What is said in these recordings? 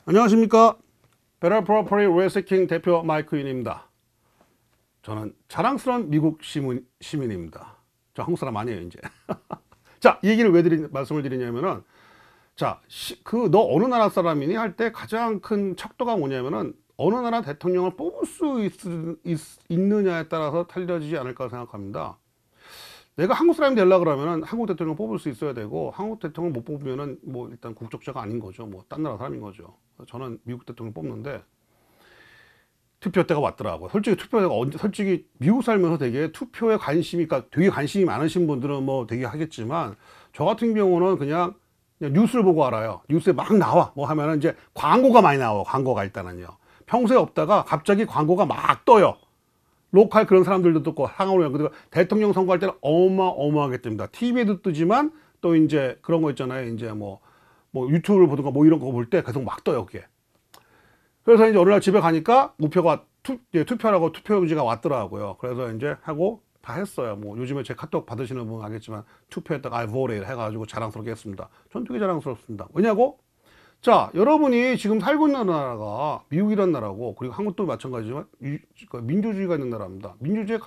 안녕하십니까. Better Property Reseeking 대표 마이크 윤입니다. 저는 자랑스러운 미국 시민입니다. 저 한국 사람 아니에요 이제. 자, 이 얘기를 왜 말씀을 드리냐면은, 자, 너 어느 나라 사람이니 할 때 가장 큰 척도가 뭐냐면은, 어느 나라 대통령을 뽑을 수 있느냐에 따라서 달려지지 않을까 생각합니다. 내가 한국 사람이 되려고 그러면은 한국 대통령 뽑을 수 있어야 되고, 한국 대통령 못 뽑으면은 뭐 일단 국적자가 아닌 거죠. 뭐 딴 나라 사람인 거죠. 저는 미국 대통령 뽑는데 투표 때가 왔더라고요. 솔직히 미국 살면서 되게 투표에 관심이, 그러니까 되게 관심이 많으신 분들은 뭐 되게 하겠지만, 저 같은 경우는 그냥 뉴스를 보고 알아요. 뉴스에 막 나와. 뭐 하면은 이제 광고가 많이 나와. 광고가 일단은요. 평소에 없다가 갑자기 광고가 막 떠요. 로컬 그런 사람들도 듣고 상하로. 그리고 대통령 선거할 때는 어마어마하게 뜹니다. TV에도 뜨지만 또 이제 그런 거 있잖아요. 이제 뭐 유튜브를 보든가 뭐 이런 거 볼 때 계속 막 떠요, 그게. 그래서 이제 어느 날 집에 가니까 우표가 투표라고 투표용지가 왔더라고요. 그래서 이제 하고 다 했어요. 뭐 요즘에 제 카톡 받으시는 분은 알겠지만 투표했다가 I voted 해가지고 자랑스럽게 했습니다. 전 되게 자랑스럽습니다. 왜냐고? 자, 여러분이 지금 살고 있는 나라가 미국이란 나라고, 그리고 한국도 마찬가지지만 민주주의가 있는 나라입니다. 민주주의의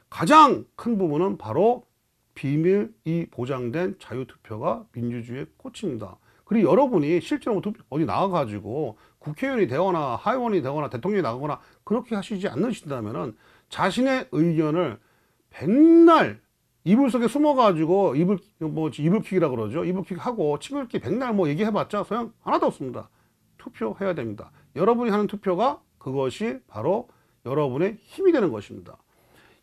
가장 큰 부분은 바로 비밀이 보장된 자유투표가 민주주의의 꽃입니다. 그리고 여러분이 실제로 어디 나가가지고 국회의원이 되거나 하의원이 되거나 대통령이 나가거나 그렇게 하시지 않으신다면은, 자신의 의견을 백날 이불 속에 숨어가지고 이불킥이라 그러죠. 이불킥 하고 치불킥 백날 뭐 얘기해봤자 소용 하나도 없습니다. 투표해야 됩니다. 여러분이 하는 투표가 그것이 바로 여러분의 힘이 되는 것입니다.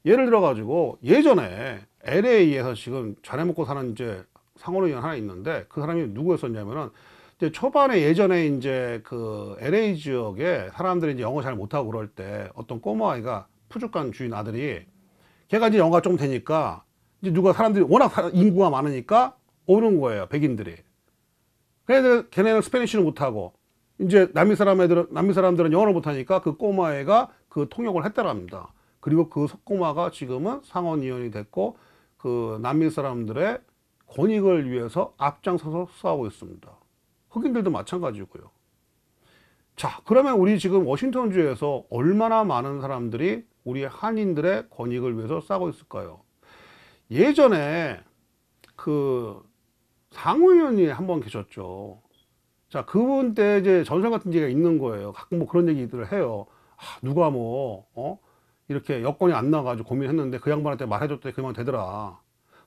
예를 들어 가지고 예전에 LA에서 지금 잘해 먹고 사는 이제 상원의원 하나 있는데, 그 사람이 누구였었냐면은, 이제 초반에 예전에 이제 그 LA 지역에 사람들이 이제 영어 잘 못하고 그럴 때 어떤 꼬마아이가, 푸주간 주인 아들이, 걔가 이제 영어가 좀 되니까 이제 사람들이 워낙 인구가 많으니까 오는 거예요, 백인들이. 그래서 걔네는 스페니쉬를 못하고 이제 남미 사람들은 영어를 못하니까 그 꼬마애가 그 통역을 했다고 합니다. 그리고 그 꼬마가 지금은 상원의원이 됐고, 그 남미 사람들의 권익을 위해서 앞장서서 싸우고 있습니다. 흑인들도 마찬가지고요. 자, 그러면 우리 지금 워싱턴주에서 얼마나 많은 사람들이 우리 한인들의 권익을 위해서 싸우고 있을까요? 예전에 그 상무위원이 한 번 계셨죠. 자, 그분 때 이제 전설 같은 얘기가 있는 거예요. 가끔 뭐 그런 얘기들을 해요. 누가 이렇게 여건이 안 나가지고 고민했는데 그 양반한테 말해줬더니 그만 되더라.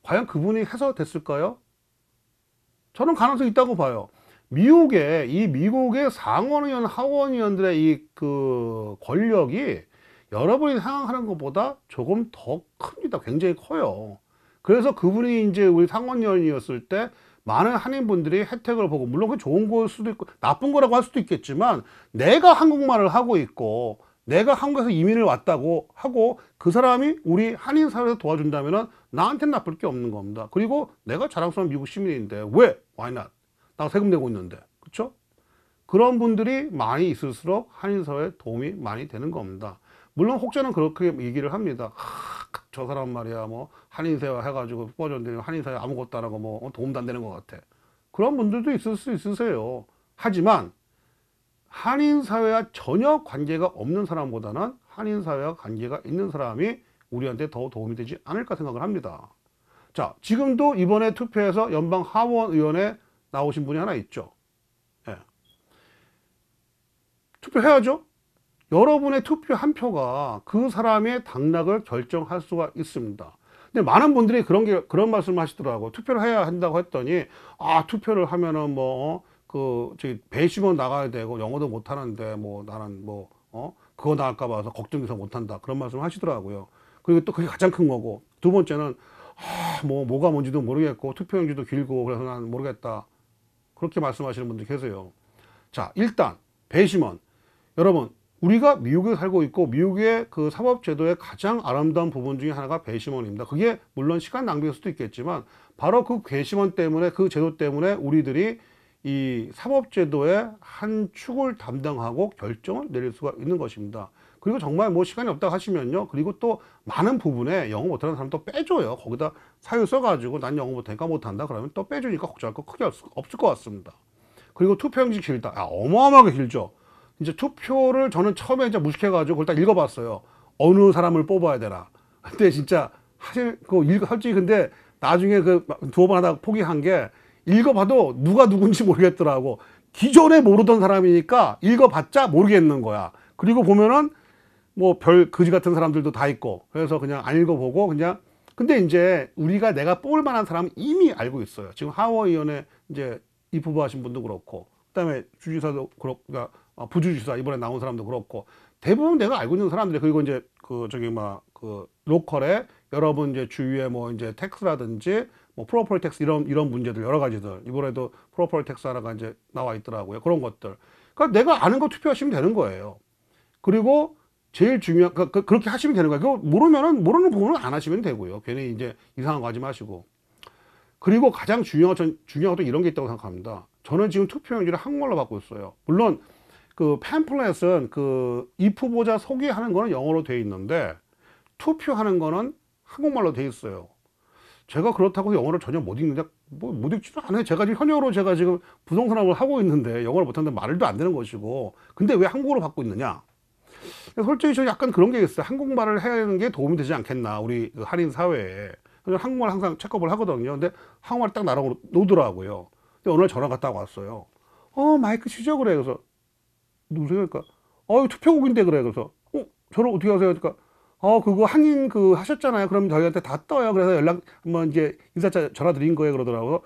과연 그분이 해서 됐을까요? 저는 가능성이 있다고 봐요. 미국의 상원의원, 하원의원들의 이 그 권력이 여러분이 생각하는 것보다 조금 더 큽니다. 굉장히 커요. 그래서 그분이 이제 우리 상원의원이었을 때 많은 한인분들이 혜택을 보고, 물론 그게 좋은 걸 수도 있고 나쁜 거라고 할 수도 있겠지만, 내가 한국말을 하고 있고 내가 한국에서 이민을 왔다고 하고 그 사람이 우리 한인 사회에서 도와준다면은 나한테는 나쁠 게 없는 겁니다. 그리고 내가 자랑스러운 미국 시민인데 왜? Why not? 나 세금 내고 있는데. 그쵸? 그런 분들이 많이 있을수록 한인 사회에 도움이 많이 되는 겁니다. 물론 혹자는 그렇게 얘기를 합니다. 저 사람 말이야 뭐 한인사회 해가지고 뽑아줬는데 한인사회 아무것도 안 하고 뭐 도움도 안 되는 것 같아. 그런 분들도 있을 수 있으세요. 하지만 한인사회와 전혀 관계가 없는 사람보다는 한인사회와 관계가 있는 사람이 우리한테 더 도움이 되지 않을까 생각을 합니다. 자, 지금도 이번에 투표해서 연방 하원의원에 나오신 분이 하나 있죠. 예. 투표해야죠. 여러분의 투표 한 표가 그 사람의 당락을 결정할 수가 있습니다. 근데 많은 분들이 그런 말씀을 하시더라고요. 투표를 해야 한다고 했더니, 투표를 하면은 배심원 나가야 되고 영어도 못하는데 나는 그거 나갈까 봐서 걱정돼서 못한다. 그런 말씀을 하시더라고요. 그리고 또 그게 가장 큰 거고, 두 번째는 뭐가 뭔지도 모르겠고 투표용지도 길고 그래서 난 모르겠다. 그렇게 말씀하시는 분들 계세요. 자, 일단 배심원, 여러분, 우리가 미국에 살고 있고 미국의 그 사법제도의 가장 아름다운 부분 중에 하나가 배심원입니다. 그게 물론 시간 낭비일 수도 있겠지만, 바로 그 배심원 때문에, 그 제도 때문에 우리들이 이 사법제도의 한 축을 담당하고 결정을 내릴 수가 있는 것입니다. 그리고 정말 뭐 시간이 없다고 하시면요, 그리고 또 많은 부분에 영어 못하는 사람 또 빼줘요. 거기다 사유 써가지고 난 영어 못하니까 못한다 그러면 또 빼주니까 걱정할 거 크게 없을 것 같습니다. 그리고 투표용지 길다. 어마어마하게 길죠. 이제 투표를 저는 처음에 이제 무식해가지고 그걸 딱 읽어봤어요. 어느 사람을 뽑아야 되나. 근데 진짜 솔직히 근데 나중에 그 두어 번 하다가 포기한 게 읽어봐도 누가 누군지 모르겠더라고. 기존에 모르던 사람이니까 읽어봤자 모르겠는 거야. 그리고 보면은 뭐 별 거지 같은 사람들도 다 있고 그래서 그냥 안 읽어보고 그냥 근데 이제 내가 뽑을 만한 사람은 이미 알고 있어요. 지금 하원의원에 이제 입후보하신 분도 그렇고 그다음에 주지사도 그렇고 그러니까 부주지사 이번에 나온 사람도 그렇고 대부분 내가 알고 있는 사람들이 그리고 이제 그 로컬에 여러분 이제 주위에 뭐 이제 텍스라든지 뭐 프로퍼티 텍스 이런 문제들 여러 가지들 이번에도 프로퍼티 텍스 하나가 이제 나와 있더라고요. 그런 것들. 그러니까 내가 아는 거 투표하시면 되는 거예요. 그리고 제일 중요한 그렇게 하시면 되는 거예요. 그거 모르면은 모르는 부분은 안 하시면 되고요. 괜히 이제 이상한 거 하지 마시고. 그리고 가장 중요한 것도 이런 게 있다고 생각합니다. 저는 지금 투표용지를 한국말로 받고 있어요. 물론 그 팸플렛은 그 입후보자 소개하는 거는 영어로 돼 있는데 투표하는 거는 한국말로 돼 있어요. 제가 그렇다고 영어를 전혀 못 읽는데 못 읽지도 않아요. 제가 지금 현역으로 제가 지금 부동산업을 하고 있는데 영어를 못하는데 말도 안 되는 것이고 근데 왜 한국어로 받고 있느냐? 솔직히 저 약간 그런 게 있어요. 한국말을 하는 게 도움이 되지 않겠나 우리 그 한인 사회에. 한국말 항상 체크업을 하거든요. 근데 한국말 딱 나라고 놓더라고요. 근데 오늘 전화 갔다 왔어요. 마이크 치죠 그래. 그래서 누구세요? 그러니까 투표국인데 그래. 그래서 저를 어떻게 하세요? 그러니까 그거 한인 하셨잖아요. 그럼 저희한테 다 떠요. 그래서 연락 한번 이제 인사차 전화 드린 거예요. 그러더라고요.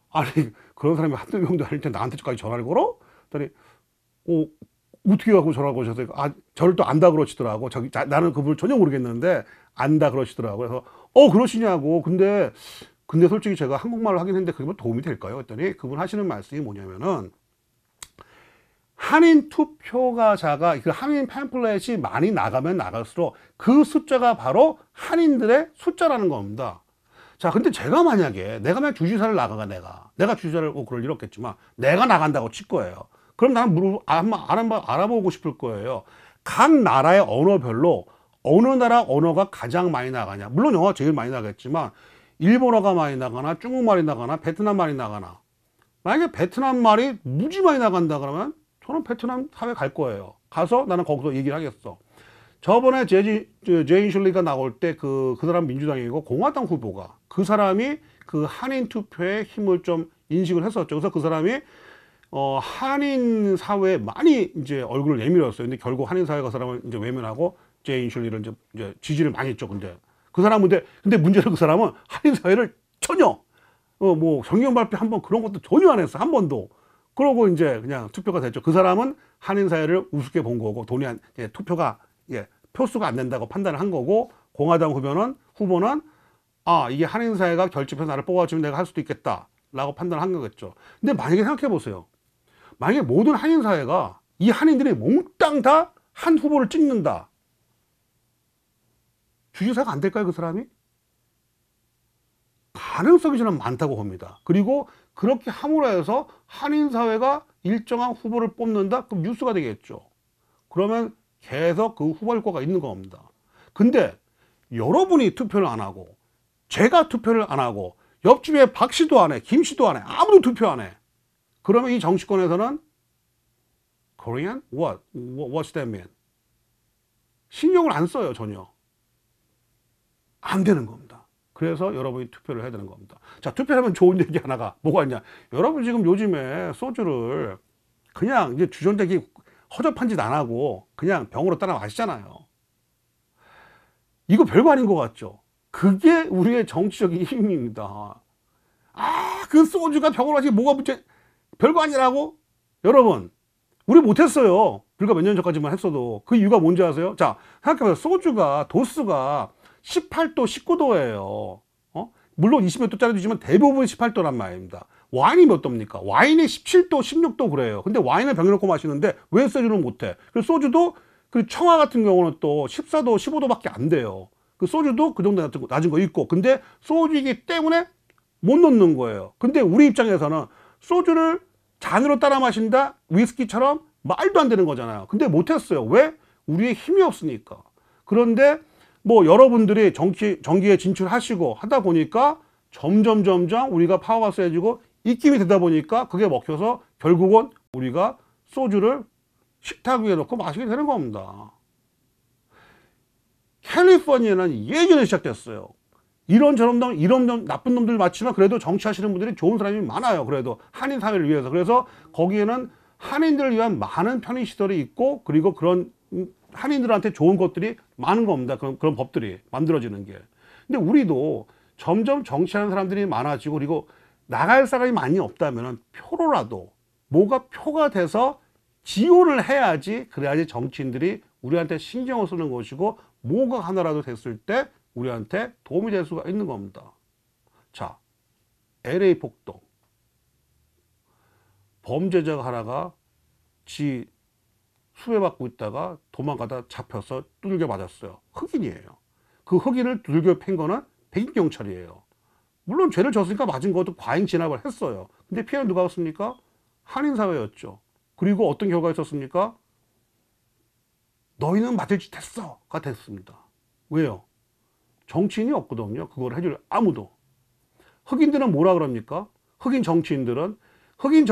아니 그런 사람이 한두 명도 아닐 때 나한테까지 전화를 걸어? 그랬더니 어떻게 하고 전화 거셔서 저를 또 안다 그러시더라고. 나는 그분을 전혀 모르겠는데 안다 그러시더라고. 그래서 그러시냐고. 근데 솔직히 제가 한국말을 하긴 했는데 그게 뭐 도움이 될까요? 그랬더니 그분 하시는 말씀이 뭐냐면은 한인 투표가자가 그 한인 팸플렛이 많이 나가면 나갈수록 그 숫자가 바로 한인들의 숫자라는 겁니다. 자, 근데 제가 만약에 내가 만약 주지사를 나가가 내가 주지사를 그럴 일 없겠지만 내가 나간다고 칠 거예요. 그럼 나는 한번 알아보고 싶을 거예요. 각 나라의 언어별로 어느 나라 언어가 가장 많이 나가냐. 물론 영어가 제일 많이 나가겠지만 일본어가 많이 나가나 중국말이 나가나 베트남 말이 나가나. 만약에 베트남 말이 무지 많이 나간다 그러면 저는 베트남 사회 갈 거예요. 가서 나는 거기서 얘기를 하겠어. 저번에 제인 슐리가 나올 때 그 사람 민주당이고 공화당 후보가 그 사람이 그 한인 투표에 힘을 좀 인식을 했었죠. 그래서 그 사람이 한인 사회에 많이 이제 얼굴을 내밀었어요. 근데 결국 한인 사회가 그 사람을 이제 외면하고 제인 슐리를 이제 지지를 많이 했죠. 근데 그 사람은 근데 문제는 그 사람은 한인 사회를 전혀 뭐 성경 발표 한번 그런 것도 전혀 안 했어. 한 번도. 그러고 이제 그냥 투표가 됐죠. 그 사람은 한인 사회를 우습게 본 거고 투표가 표수가 안 된다고 판단을 한 거고 공화당 후보는 이게 한인 사회가 결집해서 나를 뽑아주면 내가 할 수도 있겠다라고 판단을 한 거겠죠. 근데 만약에 생각해 보세요. 만약에 모든 한인 사회가 이 한인들이 몽땅 다 한 후보를 찍는다. 주지사가 안 될까요, 그 사람이? 가능성이 저는 많다고 봅니다. 그리고 그렇게 함으로 해서 한인 사회가 일정한 후보를 뽑는다? 그럼 뉴스가 되겠죠. 그러면 계속 그 후보 효과가 있는 겁니다. 근데 여러분이 투표를 안 하고 제가 투표를 안 하고 옆집에 박 씨도 안 해, 김 씨도 안 해, 아무도 투표 안 해. 그러면 이 정치권에서는 Korean? What's that mean? 신경을 안 써요, 전혀. 안 되는 겁니다. 그래서 여러분이 투표를 해야 되는 겁니다. 자, 투표하면 좋은 얘기 하나가 뭐가 있냐. 여러분 지금 요즘에 소주를 그냥 이제 주전자기 허접한 짓 안 하고 그냥 병으로 따라 마시잖아요. 이거 별거 아닌 것 같죠? 그게 우리의 정치적인 힘입니다. 그 소주가 병으로 마시기 뭐가 문제, 별거 아니라고? 여러분, 우리 못했어요. 불과 몇 년 전까지만 했어도. 그 이유가 뭔지 아세요? 자, 생각해보세요. 소주가 도수가 18도, 19도예요. 물론 20몇 도짜리도 있지만 대부분 18도란 말입니다. 와인이 몇 도입니까? 와인이 17도, 16도 그래요. 근데 와인을 병에 넣고 마시는데 왜 소주는 못해? 그리고 소주도 그 청아 같은 경우는 또 14도, 15도밖에 안 돼요. 그 소주도 그 정도 낮은 거 있고. 근데 소주이기 때문에 못 넣는 거예요. 근데 우리 입장에서는 소주를 잔으로 따라 마신다? 위스키처럼 말도 안 되는 거잖아요. 근데 못했어요. 왜? 우리의 힘이 없으니까. 그런데 뭐 여러분들이 정기에 진출하시고 하다 보니까 점점 우리가 파워가 세지고 입김이 되다 보니까 그게 먹혀서 결국은 우리가 소주를 식탁 위에 놓고 마시게 되는 겁니다. 캘리포니아는 예전에 시작됐어요. 이런 나쁜 놈들 많지만 그래도 정치하시는 분들이 좋은 사람이 많아요. 그래도 한인 사회를 위해서. 그래서 거기에는 한인들을 위한 많은 편의시설이 있고, 그리고 그런 한인들한테 좋은 것들이 많은 겁니다. 그런 법들이 만들어지는 게. 근데 우리도 점점 정치하는 사람들이 많아지고, 그리고 나갈 사람이 많이 없다면 표로라도 뭐가 표가 돼서 지원을 해야지, 그래야지 정치인들이 우리한테 신경을 쓰는 것이고, 뭐가 하나라도 됐을 때 우리한테 도움이 될 수가 있는 겁니다. 자, LA 폭동. 범죄자가 하나가 지 수배받고 있다가 도망가다 잡혀서 두들겨 맞았어요. 흑인이에요. 그 흑인을 두들겨 팬 거는 백인 경찰이에요. 물론 죄를 졌으니까 맞은 것도 과잉 진압을 했어요. 근데 피해는 누가 왔습니까? 한인 사회였죠. 그리고 어떤 결과가 있었습니까? 너희는 맞을 짓 했어가 됐습니다. 왜요? 정치인이 없거든요. 그걸 해줄 아무도. 흑인들은 뭐라 그럽니까? 흑인 정치인들은 그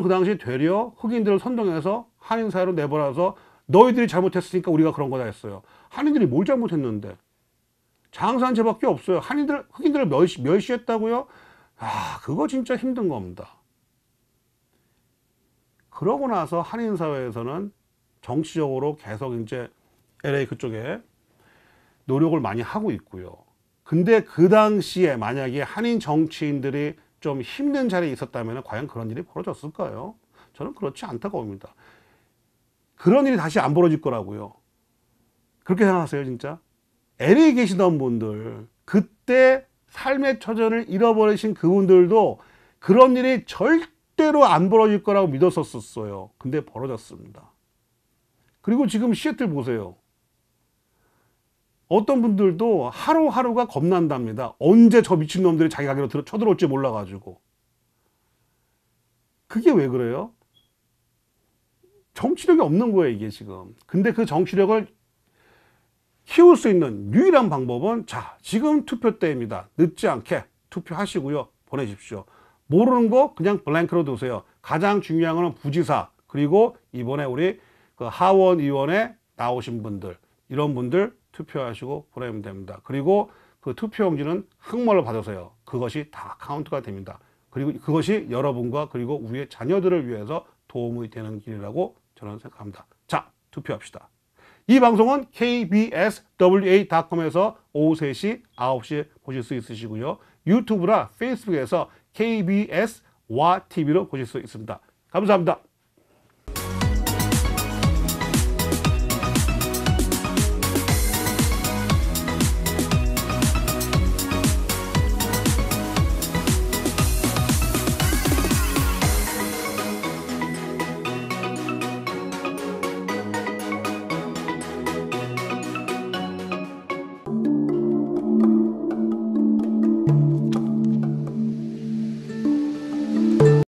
당시 되려 흑인들을 선동해서 한인 사회로 내버려서 너희들이 잘못했으니까 우리가 그런 거다 했어요. 한인들이 뭘 잘못했는데? 장사한 죄밖에 없어요. 흑인들을 멸시했다고요? 아, 그거 진짜 힘든 겁니다. 그러고 나서 한인 사회에서는 정치적으로 계속 이제 LA 그쪽에 노력을 많이 하고 있고요. 근데 그 당시에 만약에 한인 정치인들이 좀 힘든 자리에 있었다면 과연 그런 일이 벌어졌을까요? 저는 그렇지 않다고 봅니다. 그런 일이 다시 안 벌어질 거라고요. 그렇게 생각하세요, 진짜? LA에 계시던 분들, 그때 삶의 처전을 잃어버리신 그분들도 그런 일이 절대로 안 벌어질 거라고 믿었었어요. 근데 벌어졌습니다. 그리고 지금 시애틀 보세요. 어떤 분들도 하루하루가 겁난답니다. 언제 저 미친놈들이 자기 가게로 쳐들어올지 몰라가지고. 그게 왜 그래요? 정치력이 없는 거예요, 이게 지금. 근데 그 정치력을 키울 수 있는 유일한 방법은, 자, 지금 투표 때입니다. 늦지 않게 투표하시고요. 보내십시오. 모르는 거 그냥 블랭크로 두세요. 가장 중요한 거는 부지사, 그리고 이번에 우리 그 하원 의원에 나오신 분들, 이런 분들 투표하시고 보내면 됩니다. 그리고 그 투표용지는 항mol로 받으세요. 그것이 다 카운트가 됩니다. 그리고 그것이 여러분과 그리고 우리의 자녀들을 위해서 도움이 되는 길이라고 저는 생각합니다. 자, 투표합시다. 이 방송은 kbswa.com에서 오후 3시, 9시에 보실 수 있으시고요. 유튜브나 페이스북에서 KBS와 TV로 보실 수 있습니다. 감사합니다.